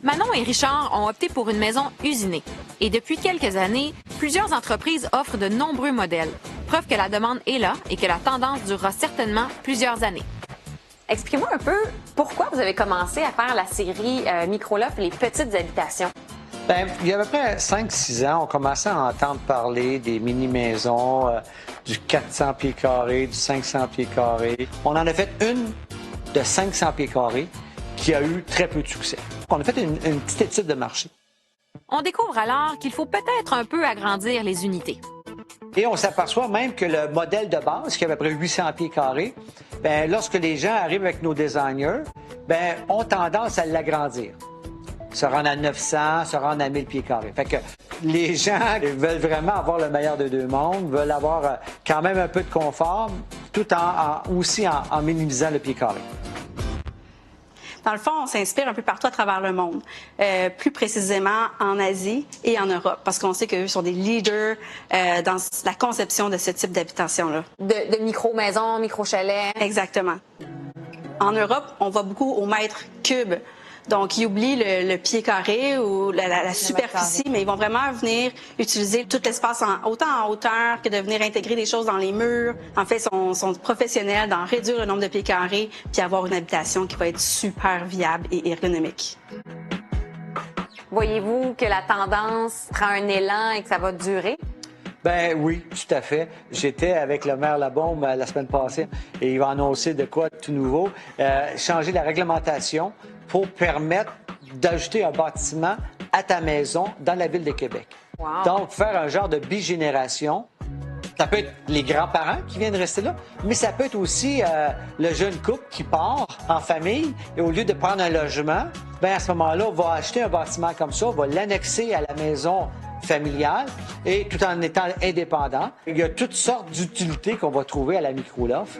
Manon et Richard ont opté pour une maison usinée. Et depuis quelques années, plusieurs entreprises offrent de nombreux modèles. Preuve que la demande est là et que la tendance durera certainement plusieurs années. Expliquez-moi un peu pourquoi vous avez commencé à faire la série Microloft, les petites habitations. Bien, il y a à peu près 5-6 ans, on commençait à entendre parler des mini-maisons, du 400 pieds carrés, du 500 pieds carrés. On en a fait une de 500 pieds carrés qui a eu très peu de succès. On a fait une petite étude de marché. On découvre alors qu'il faut peut-être un peu agrandir les unités. Et on s'aperçoit même que le modèle de base, qui est à peu près 800 pieds carrés, bien, lorsque les gens arrivent avec nos designers, bien, ont tendance à l'agrandir. Se rendre à 900, se rendre à 1000 pieds carrés. Fait que les gens veulent vraiment avoir le meilleur de deux mondes, veulent avoir quand même un peu de confort, tout aussi en minimisant le pied carré. Dans le fond, on s'inspire un peu partout à travers le monde, plus précisément en Asie et en Europe, parce qu'on sait qu'eux sont des leaders dans la conception de ce type d'habitation-là. De micro-maisons, micro-chalets. Exactement. En Europe, on va beaucoup au mètre cube. Donc, ils oublient le pied carré ou la superficie, mais ils vont vraiment venir utiliser tout l'espace autant en hauteur que de venir intégrer des choses dans les murs. En fait, ils sont professionnels dans réduire le nombre de pieds carrés puis avoir une habitation qui va être super viable et ergonomique. Voyez-vous que la tendance prend un élan et que ça va durer? Ben oui, tout à fait. J'étais avec le maire Labaume la semaine passée et il va annoncer de quoi tout nouveau. Changer la réglementation pour permettre d'ajouter un bâtiment à ta maison dans la ville de Québec. Wow. Donc, faire un genre de bigénération. Ça peut être les grands-parents qui viennent rester là, mais ça peut être aussi le jeune couple qui part en famille et au lieu de prendre un logement, bien à ce moment-là, on va acheter un bâtiment comme ça, on va l'annexer à la maison familiale et tout en étant indépendant. Il y a toutes sortes d'utilités qu'on va trouver à la Microloft.